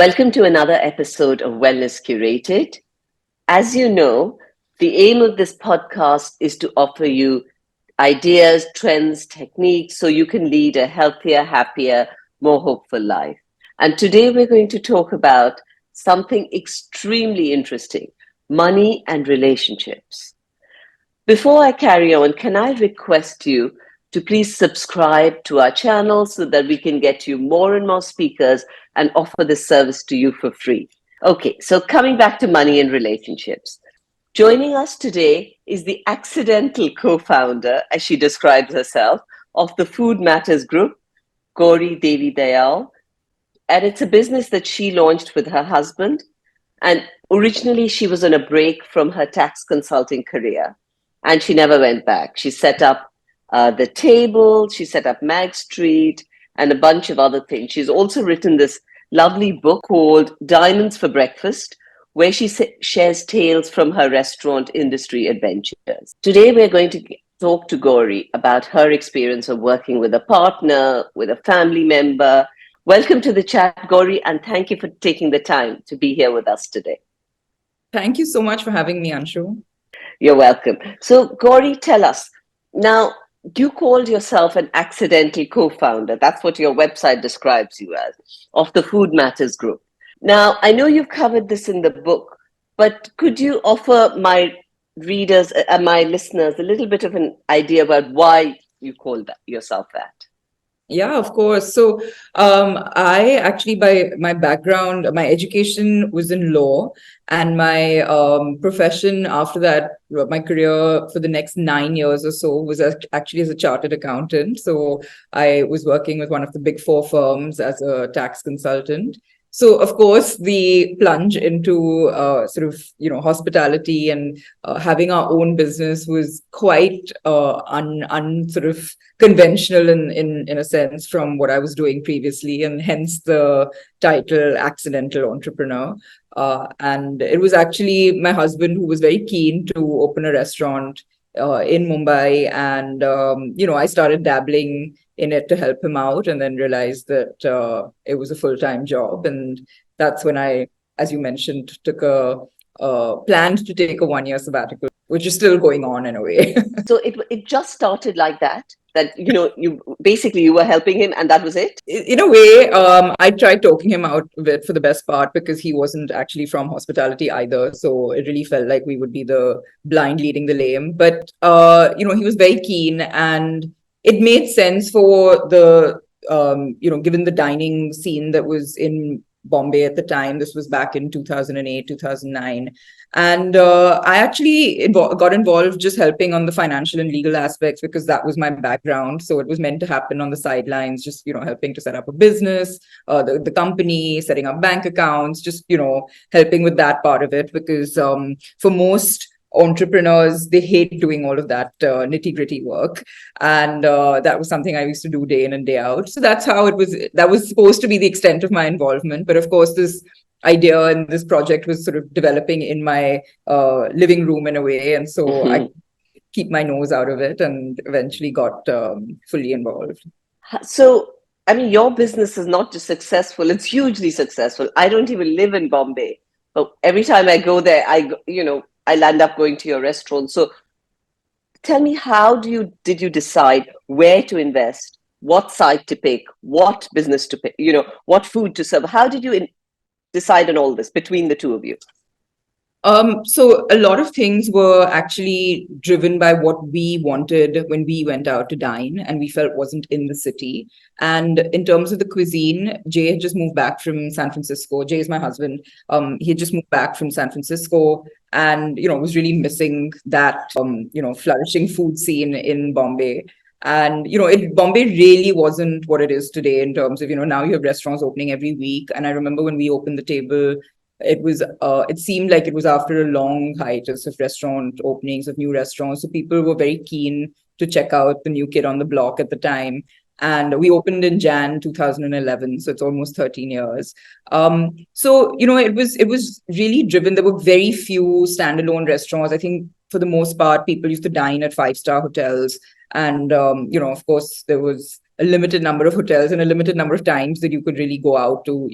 Welcome to another episode of Wellness Curated. As you know, the aim of this podcast is to offer you ideas, trends, techniques so you can lead a healthier, happier, more hopeful life. And today we're going to talk about something extremely interesting: money and relationships. Before I carry on, can I request you to please subscribe to our channel so that we can get you more and more speakers and offer this service to you for free. Okay, so coming back to money and relationships. Joining us today is the accidental co-founder, as she describes herself, of the Food Matters Group, Gauri Devidayal. And it's a business that she launched with her husband. And originally she was on a break from her tax consulting career, and she never went back. She set up The Table, she set up Mag Street, and a bunch of other things. She's also written this lovely book called Diamonds for Breakfast, where she shares tales from her restaurant industry adventures. Today, we're going to talk to Gauri about her experience of working with a partner, with a family member. Welcome to the chat, Gauri, and thank you for taking the time to be here with us today. Thank you so much for having me, Anshu. You're welcome. So, Gauri, tell us, now, you called yourself an accidental co-founder. That's what your website describes you as, of the Food Matters Group. Now, I know you've covered this in the book, but could you offer my readers and my listeners a little bit of an idea about why you called yourself that? Yeah, of course. So I actually, by my background, my education was in law, and my profession after that, my career for the next 9 years or so was actually as a chartered accountant. So I was working with one of the big four firms as a tax consultant. So, of course, the plunge into hospitality and having our own business was quite sort of conventional in a sense from what I was doing previously, and hence the title accidental entrepreneur. And it was actually my husband who was very keen to open a restaurant in Mumbai, and I started dabbling in it to help him out, and then realized that it was a full-time job. And that's when I, as you mentioned, planned to take a 1-year sabbatical, which is still going on in a way. So it just started like that you were helping him and that was it? In a way, I tried talking him out of it for the best part, because he wasn't actually from hospitality either. So it really felt like we would be the blind leading the lame. But, he was very keen, and it made sense for the, given the dining scene that was in Bombay at the time. This was back in 2008, 2009. And I actually got involved just helping on the financial and legal aspects, because that was my background. So it was meant to happen on the sidelines, just, helping to set up a business, the company, setting up bank accounts, just, helping with that part of it. Because for most entrepreneurs, they hate doing all of that nitty-gritty work, and that was something I used to do day in and day out. So that's how it was. That was supposed to be the extent of my involvement, but of course this idea and this project was sort of developing in my living room in a way, and so I keep my nose out of it, and eventually got fully involved. So I mean, your business is not just successful, it's hugely successful. I don't even live in Bombay, but every time I go there, I'll end up going to your restaurant. So tell me, how did you decide where to invest, what site to pick, what business to pick, what food to serve? How did you decide on all this between the two of you? So a lot of things were actually driven by what we wanted when we went out to dine, and we felt wasn't in the city. And in terms of the cuisine, Jay had just moved back from San Francisco. Jay is my husband. He had just moved back from San Francisco, and was really missing that flourishing food scene in Bombay. And Bombay really wasn't what it is today in terms of now you have restaurants opening every week. And I remember when we opened The Table, it seemed like it was after a long hiatus of restaurant openings, of new restaurants. So people were very keen to check out the new kid on the block at the time. And we opened in Jan 2011, so it's almost 13 years. So it was really driven. There were very few standalone restaurants. I think for the most part, people used to dine at 5-star hotels, and of course there was a limited number of hotels and a limited number of times that you could really go out to,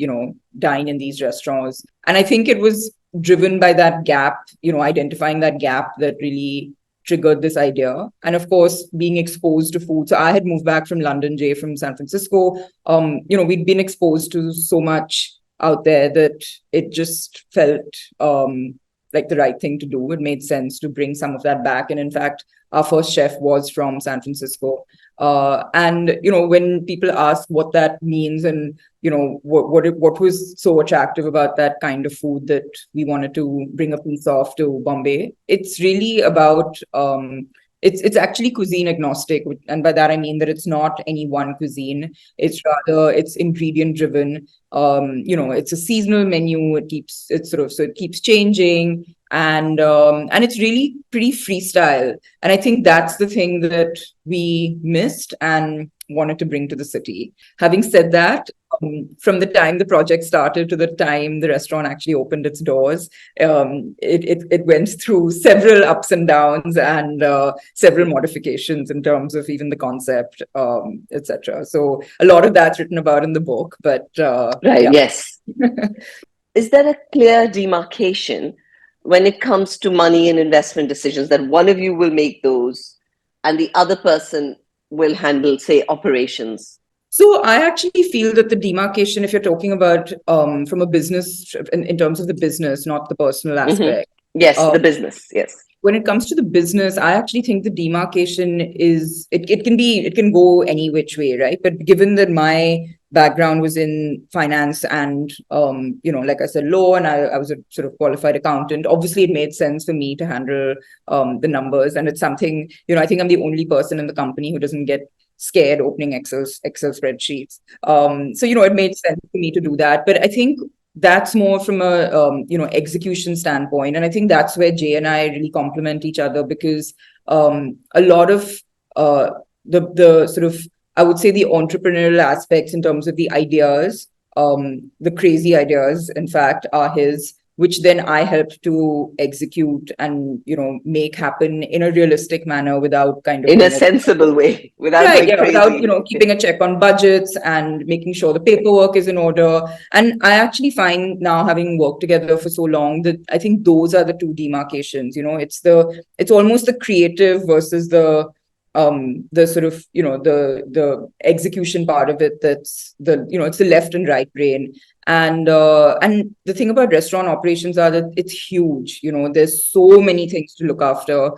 dine in these restaurants. And I think it was driven by that gap, identifying that gap that really triggered this idea. And of course, being exposed to food. So I had moved back from London, Jay from San Francisco. We'd been exposed to so much out there that it just felt like the right thing to do. It made sense to bring some of that back. And in fact, our first chef was from San Francisco. And when people ask what that means and what was so attractive about that kind of food that we wanted to bring a piece of to Bombay, it's really about it's actually cuisine agnostic, and by that I mean that it's not any one cuisine. It's ingredient driven. It's a seasonal menu. It keeps changing, and it's really pretty freestyle. And I think that's the thing that we missed and wanted to bring to the city. Having said that, from the time the project started to the time the restaurant actually opened its doors, it went through several ups and downs and several modifications in terms of even the concept, etc. So a lot of that's written about in the book. But right, yeah. Yes. Is there a clear demarcation when it comes to money and investment decisions that one of you will make those and the other person will handle, say, operations? So I actually feel that the demarcation, if you're talking about from a business, in terms of the business, not the personal aspect. Mm-hmm. Yes, the business, yes. When it comes to the business, I actually think the demarcation is, it can go any which way, right? But given that my background was in finance and, like I said, law, and I was a sort of qualified accountant, obviously it made sense for me to handle the numbers. And it's something, I think I'm the only person in the company who doesn't get scared opening Excel spreadsheets. So, it made sense for me to do that. But I think that's more from a, execution standpoint. And I think that's where Jay and I really complement each other, because a lot of the sort of, I would say, the entrepreneurial aspects in terms of the ideas, the crazy ideas, in fact, are his, which then I helped to execute and, make happen in a realistic manner without kind of... In a sensible way, without going crazy. Without, keeping a check on budgets and making sure the paperwork is in order. And I actually find now, having worked together for so long, that I think those are the two demarcations. It's almost the creative versus the sort of, the execution part of it, that's it's the left and right brain. And the thing about restaurant operations are that it's huge. There's so many things to look after.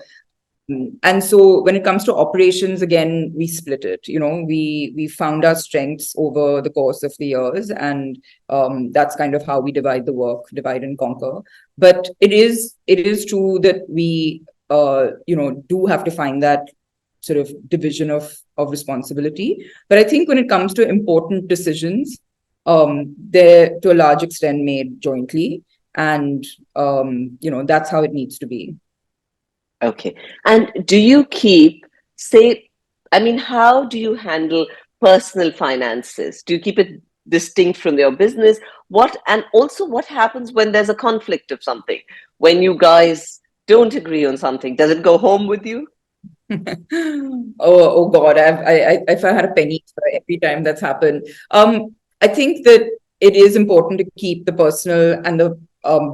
And so when it comes to operations, again, we split it. We found our strengths over the course of the years, and that's kind of how we divide the work, divide and conquer. But it is true that we do have to find that sort of division of responsibility. But I think when it comes to important decisions, they're to a large extent made jointly, and that's how it needs to be. Okay. And do you keep, how do you handle personal finances? Do you keep it distinct from your business? What happens when there's a conflict of something? When you guys don't agree on something, does it go home with you? Oh God! If I had a penny for every time that's happened, I think that it is important to keep the personal and the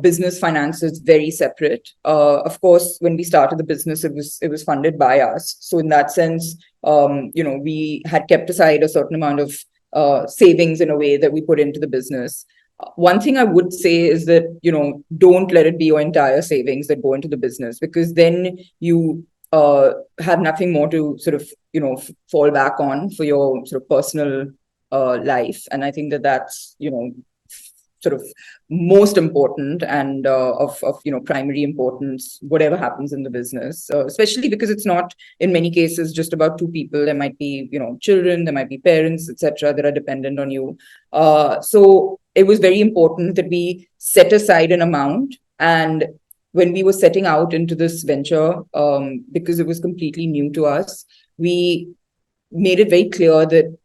business finances very separate. Of course, when we started the business, it was funded by us. So in that sense, we had kept aside a certain amount of savings in a way that we put into the business. One thing I would say is that, don't let it be your entire savings that go into the business, because then you have nothing more to sort of, fall back on for your sort of personal life. And I think that that's, sort of most important and of primary importance, whatever happens in the business, especially because it's not in many cases just about two people. There might be, children, there might be parents, etc., that are dependent on you. So it was very important that we set aside an amount. And when we were setting out into this venture, because it was completely new to us, we made it very clear that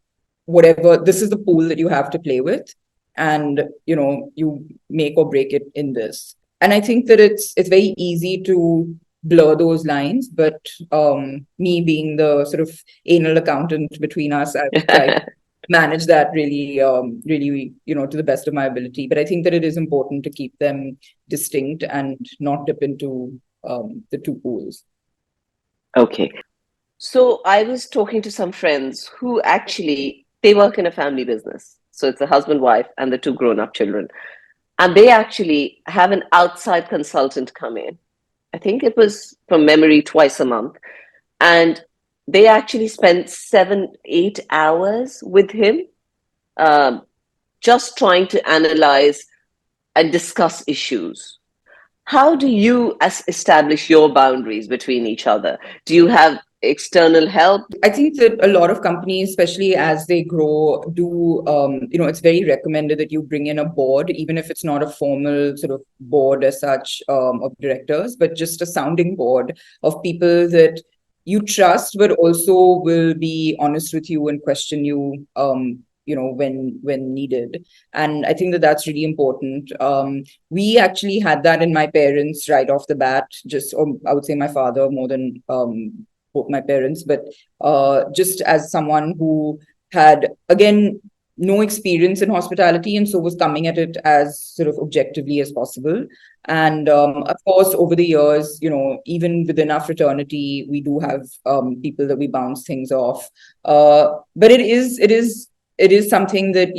this is the pool that you have to play with, and you make or break it in this. And I think that it's very easy to blur those lines. But me being the sort of anal accountant between us, I've tried to manage that really, really, to the best of my ability. But I think that it is important to keep them distinct and not dip into the two pools. Okay. So I was talking to some friends who actually, they work in a family business. So it's a husband, wife, and the two grown-up children. And they actually have an outside consultant come in. I think it was from memory twice a month. And they actually spent 7, 8 hours with him, just trying to analyze and discuss issues. How do you establish your boundaries between each other? Do you have external help? I think that a lot of companies, especially as they grow, do, it's very recommended that you bring in a board, even if it's not a formal sort of board as such of directors, but just a sounding board of people that you trust, but also will be honest with you and question you, when needed. And I think that that's really important. We actually had that in my parents right off the bat, or I would say my father more than both my parents, but just as someone who had, again, no experience in hospitality, and so was coming at it as sort of objectively as possible. And of course, over the years, even within our fraternity, we do have people that we bounce things off. But it is something that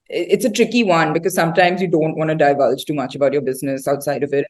it's a tricky one, because sometimes you don't want to divulge too much about your business outside of it,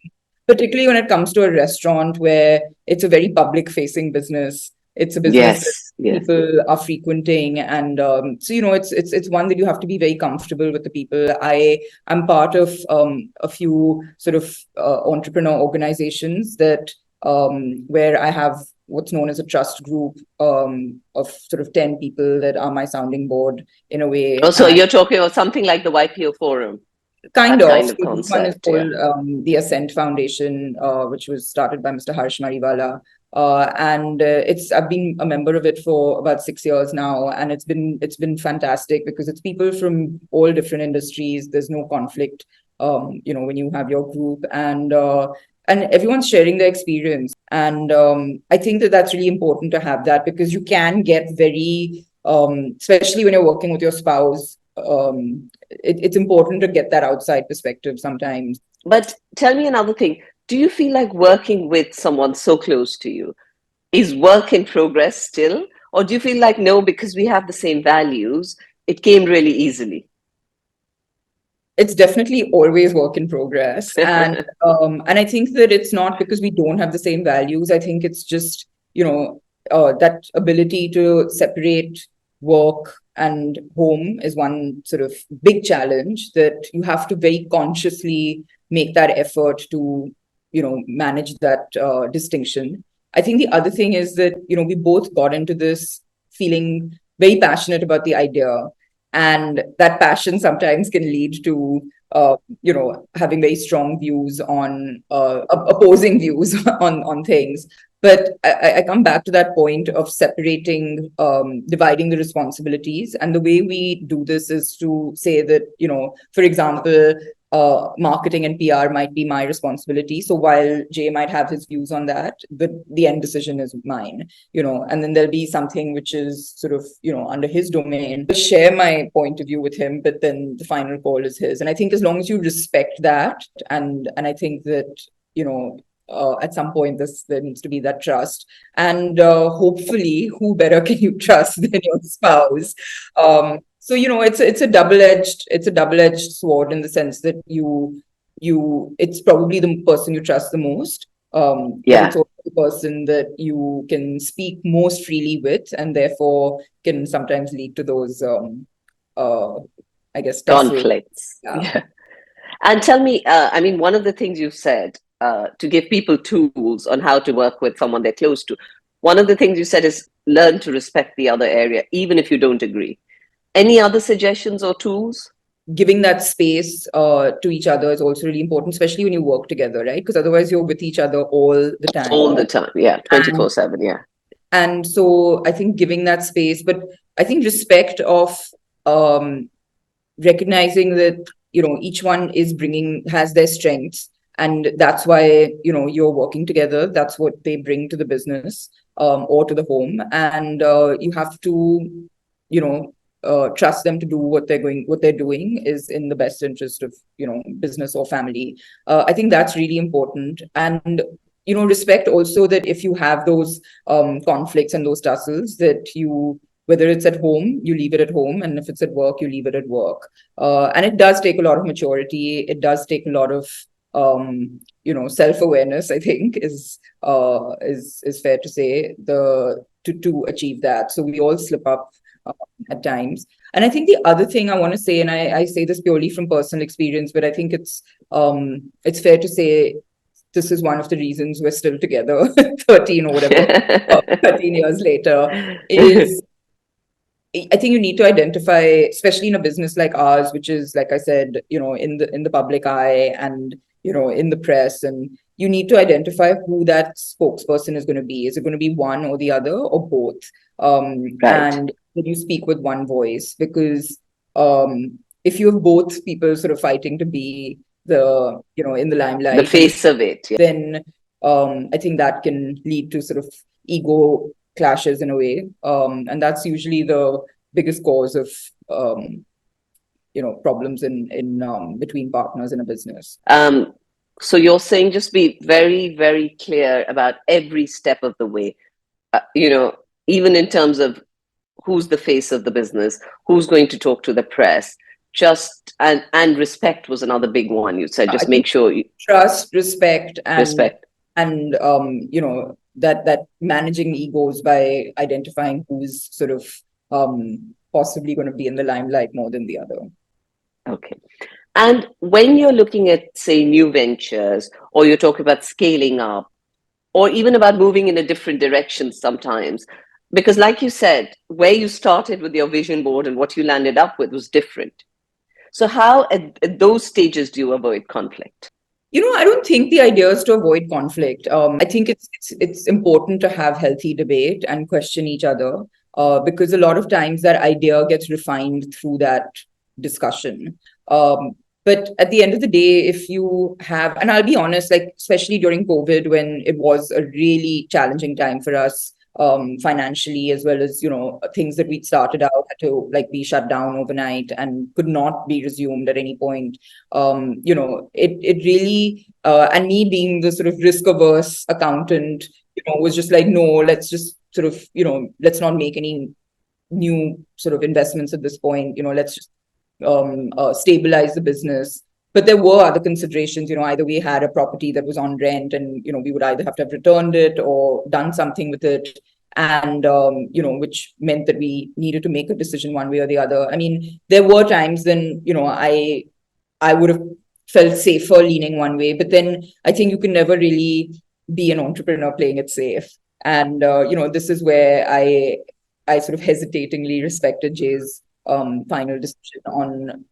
particularly when it comes to a restaurant where it's a very public facing business. It's a business that people are frequenting, and so it's one that you have to be very comfortable with the people. I'm part of a few sort of entrepreneur organizations that where I have what's known as a trust group of sort of 10 people that are my sounding board in a way. Oh, so you're talking about something like the YPO Forum. Kind of concept, this one is called the Ascent Foundation, which was started by Mr. Harsh Mariwala. And I've been a member of it for about 6 years now, and it's been fantastic because it's people from all different industries. There's no conflict, when you have your group, and everyone's sharing their experience. And I think that that's really important to have that, because you can get very, especially when you're working with your spouse, it's important to get that outside perspective sometimes. But tell me another thing. Do you feel like working with someone so close to you is work in progress still? Or do you feel like, no, because we have the same values, it came really easily? It's definitely always work in progress. And I think that it's not because we don't have the same values. I think it's just, that ability to separate work and home is one sort of big challenge that you have to very consciously make that effort to, manage that distinction. I think the other thing is that, we both got into this feeling very passionate about the idea. And that passion sometimes can lead to, having very strong views on, opposing views on things. But I come back to that point of separating, dividing the responsibilities. And the way we do this is to say that, for example, marketing and PR might be my responsibility. So while Jay might have his views on that, the end decision is mine, and then there'll be something which is sort of, under his domain. I'll share my point of view with him, but then the final call is his. And I think as long as you respect that, and I think that, at some point there needs to be that trust, and hopefully who better can you trust than your spouse. So it's a double-edged sword, in the sense that it's probably the person you trust the most, but it's also the person that you can speak most freely with, and therefore can sometimes lead to those I guess conflicts. Yeah. And tell me, one of the things you said, to give people tools on how to work with someone they're close to, one of the things you said is learn to respect the other area, even if you don't agree. Any other suggestions or tools? Giving that space to each other is also really important, especially when you work together, right? Because otherwise you're with each other all the time. All the time, yeah, 24/7, yeah. And so I think giving that space, but I think respect of recognizing that, each one has their strengths, And that's why, you're working together. That's what they bring to the business, or to the home. And you have to, trust them to do what they're doing is in the best interest of, business or family. I think that's really important. And, respect also that if you have those conflicts and those tussles, that whether it's at home, you leave it at home. And if it's at work, you leave it at work. And it does take a lot of maturity. It does take a lot of, self-awareness, I think, is fair to say, to achieve that. So we all slip up at times. And I think the other thing I want to say, and I say this purely from personal experience, but I think it's fair to say this is one of the reasons we're still together 13 or whatever, 13 years later, is I think you need to identify, especially in a business like ours, which is, like I said, in the public eye and, in the press, and you need to identify who that spokesperson is going to be. Is it going to be one or the other or both? Right. And that you speak with one voice, because if you have both people sort of fighting to be in the limelight, the face of it, then I think that can lead to sort of ego clashes in a way, and that's usually the biggest cause of problems in between partners in a business. So you're saying just be very, very clear about every step of the way, even in terms of who's the face of the business, who's going to talk to the press. Just and respect was another big one. You said just make sure you trust, respect, and that managing egos by identifying who's sort of possibly going to be in the limelight more than the other. Okay. And when you're looking at, say, new ventures, or you're talking about scaling up, or even about moving in a different direction sometimes, because like you said, where you started with your vision board and what you landed up with was different. So how at those stages do you avoid conflict? I don't think the idea is to avoid conflict. I think it's important to have healthy debate and question each other, because a lot of times that idea gets refined through that discussion. But at the end of the day, if you have, and I'll be honest, like especially during COVID, when it was a really challenging time for us, financially, as well as things that we'd started out had to be shut down overnight and could not be resumed at any point. It really, and me being the sort of risk averse accountant, was just like, no, let's just sort of let's not make any new sort of investments at this point. Let's just stabilize the business. But there were other considerations. Either we had a property that was on rent, and we would either have to have returned it or done something with it, and which meant that we needed to make a decision one way or the other. I mean, there were times when I would have felt safer leaning one way, but then I think you can never really be an entrepreneur playing it safe. And this is where I sort of hesitatingly respected Jay's final decision on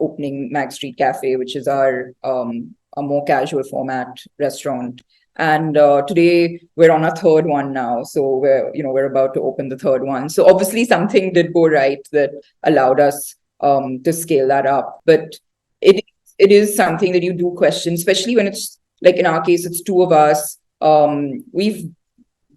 opening Mag Street Cafe, which is our a more casual format restaurant. And today we're on our third one now, so we're about to open the third one. So obviously something did go right that allowed us to scale that up. But it is something that you do question, especially when it's like in our case, it's two of us. We've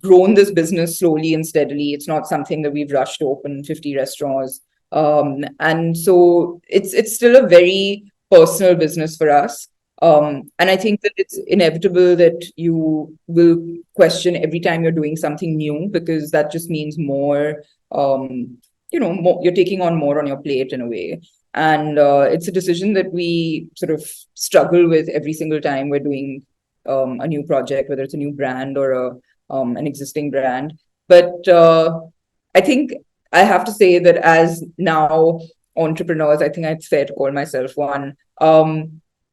grown this business slowly and steadily. It's not something that we've rushed to open 50 restaurants. And so it's still a very personal business for us. And I think that it's inevitable that you will question every time you're doing something new, because that just means more, more, you're taking on more on your plate in a way. And it's a decision that we sort of struggle with every single time we're doing a new project, whether it's a new brand or an existing brand. But I think I have to say that as now entrepreneurs, I think it's fair to call myself one.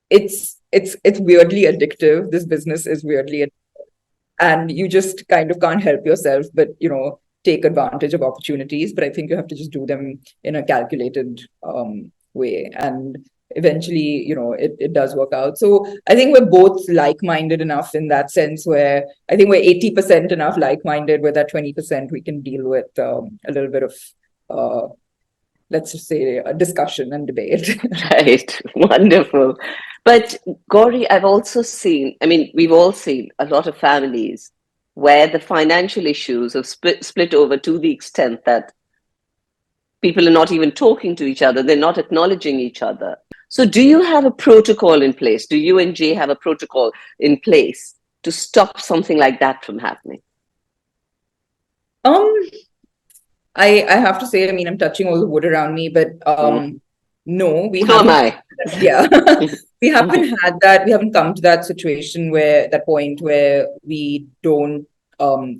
It's weirdly addictive. This business is weirdly addictive, and you just kind of can't help yourself but take advantage of opportunities. But I think you have to just do them in a calculated way, and eventually it does work out. So I think we're both like-minded enough in that sense, where I think we're 80% enough like-minded, where that 20% we can deal with a little bit of let's just say a discussion and debate. Right. Wonderful. But Gauri, I've also seen, I mean, we've all seen a lot of families where the financial issues have split over to the extent that people are not even talking to each other, they're not acknowledging each other. So, do you have a protocol in place? Do you and Jay have a protocol in place to stop something like that from happening? Um, I have to say, I mean, I'm touching all the wood around me, but no, we So am haven't. I. Yeah, we haven't had that. We haven't come to that situation where that point where we don't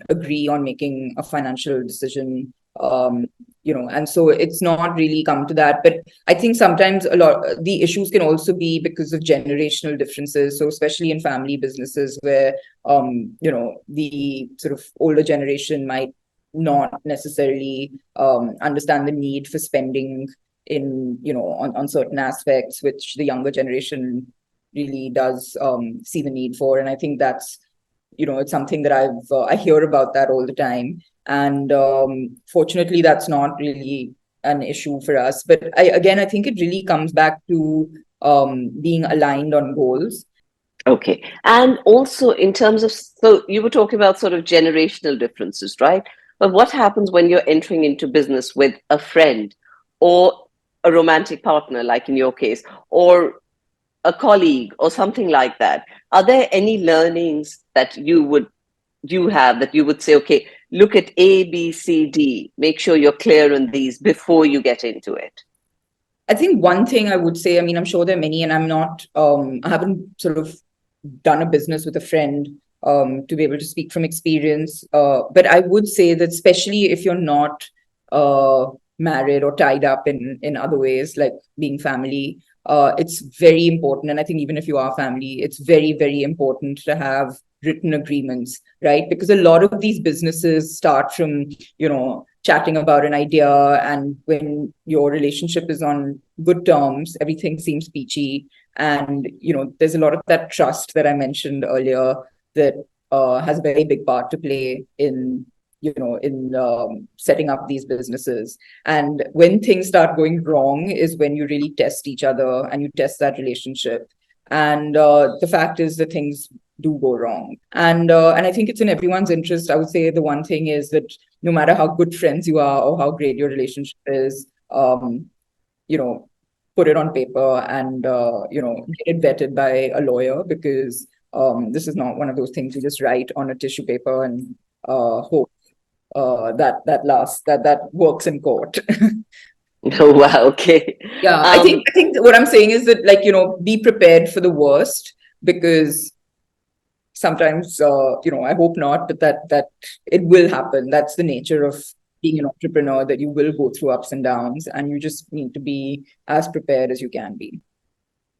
agree on making a financial decision. And so it's not really come to that. But I think sometimes a lot the issues can also be because of generational differences. So especially in family businesses where the sort of older generation might not necessarily understand the need for spending in on certain aspects which the younger generation really does see the need for. And I think that's it's something that I hear about that all the time. And fortunately that's not really an issue for us. But I think it really comes back to being aligned on goals. Okay. And also, in terms of, so you were talking about sort of generational differences, right? But what happens when you're entering into business with a friend or a romantic partner, like in your case, or a colleague or something like that? Are there any learnings that you have that you would say, okay, look at A, B, C, D, make sure you're clear on these before you get into it? I think one thing I would say, I mean, I'm sure there are many, and I haven't sort of done a business with a friend to be able to speak from experience. But I would say that especially if you're not married or tied up in other ways, like being family, it's very important. And I think even if you are family, it's very, very important to have written agreements, right? Because a lot of these businesses start from, chatting about an idea. And when your relationship is on good terms, everything seems peachy. And there's a lot of that trust that I mentioned earlier that has a very big part to play in setting up these businesses. And when things start going wrong is when you really test each other and you test that relationship. And the fact is that things do go wrong. And I think it's in everyone's interest. I would say the one thing is that no matter how good friends you are or how great your relationship is, you know, put it on paper and get it vetted by a lawyer, because this is not one of those things you just write on a tissue paper and hope that works in court. Oh, wow. Okay. Yeah, I think what I'm saying is that, like, be prepared for the worst, because sometimes I hope not, but that it will happen. That's the nature of being an entrepreneur, that you will go through ups and downs, and you just need to be as prepared as you can be.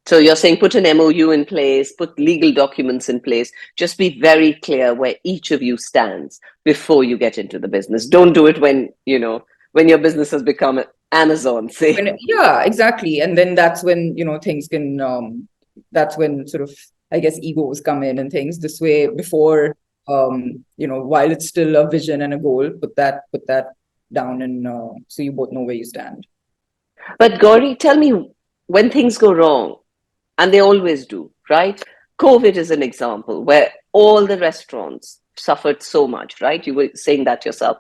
So you're saying put an MOU in place, put legal documents in place, just be very clear where each of you stands before you get into the business. Don't do it when your business has become Amazon, say. Yeah, exactly. And then that's when, things can, that's when sort of, I guess, egos come in and things. This way, before, while it's still a vision and a goal, put that down, and so you both know where you stand. But Gauri, tell me, when things go wrong, and they always do, right? COVID is an example where all the restaurants suffered so much, right? You were saying that yourself.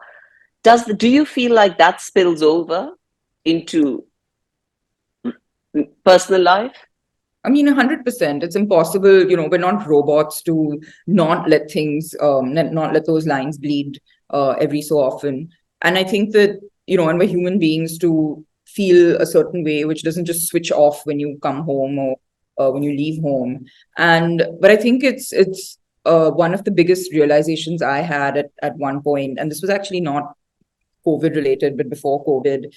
Do you feel like that spills over into personal life? I mean, 100%. It's impossible. We're not robots to not let things, not let those lines bleed every so often. And I think that, and we're human beings to feel a certain way, which doesn't just switch off when you come home or when you leave home. But I think it's one of the biggest realizations I had at one point, and this was actually not COVID related, but before COVID,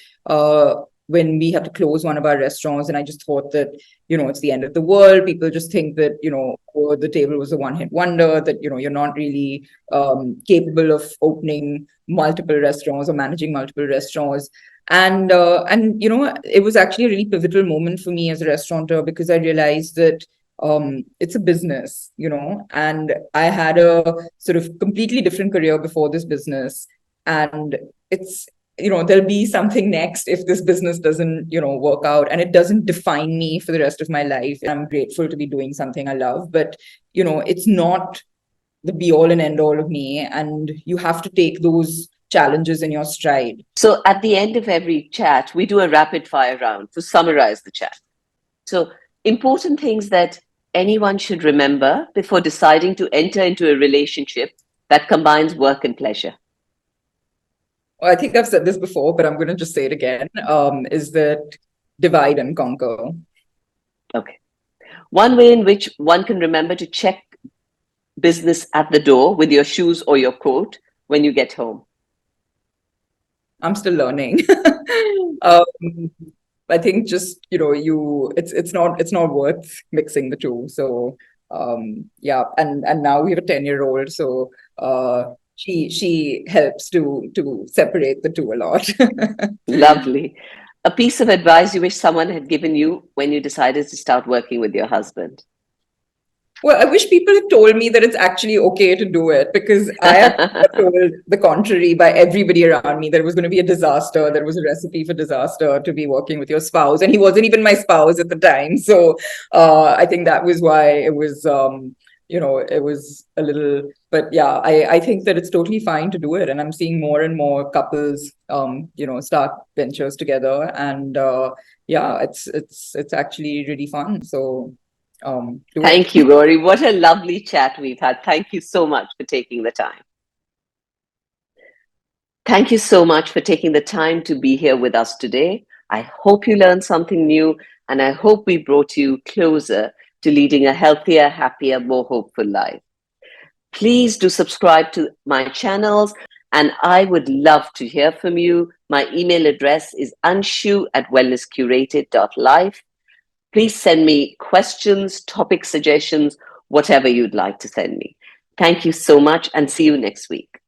when we had to close one of our restaurants. And I just thought that, it's the end of the world. People just think that, the table was a one-hit wonder, that, you're not really capable of opening multiple restaurants or managing multiple restaurants. And it was actually a really pivotal moment for me as a restaurateur, because I realized that it's a business, and I had a sort of completely different career before this business. And it's there'll be something next if this business doesn't, work out, and it doesn't define me for the rest of my life. I'm grateful to be doing something I love, but, it's not the be all and end all of me. And you have to take those challenges in your stride. So at the end of every chat, we do a rapid fire round to summarize the chat. So important things that anyone should remember before deciding to enter into a relationship that combines work and pleasure. Well, I think I've said this before, but I'm going to just say it again, is that divide and conquer. Okay. One way in which one can remember to check business at the door with your shoes or your coat when you get home. I'm still learning. I think just, it's not worth mixing the two. So yeah, and now we have a 10-year-old, so she helps to separate the two a lot. Lovely. A piece of advice you wish someone had given you when you decided to start working with your husband? Well, I wish people had told me that it's actually okay to do it, because I had told the contrary by everybody around me, that it was going to be a disaster, that it was a recipe for disaster to be working with your spouse. And he wasn't even my spouse at the time. So I think that was why it was, it was a little, but yeah, I think that it's totally fine to do it. And I'm seeing more and more couples, start ventures together. And yeah, it's actually really fun. So thank you, Gauri. What a lovely chat we've had. Thank you so much for taking the time. Thank you so much for taking the time to be here with us today. I hope you learned something new, and I hope we brought you closer to leading a healthier, happier, more hopeful life. Please do subscribe to my channels, and I would love to hear from you. My email address is anshu@wellnesscurated.life. Please send me questions, topic suggestions, whatever you'd like to send me. Thank you so much, and see you next week.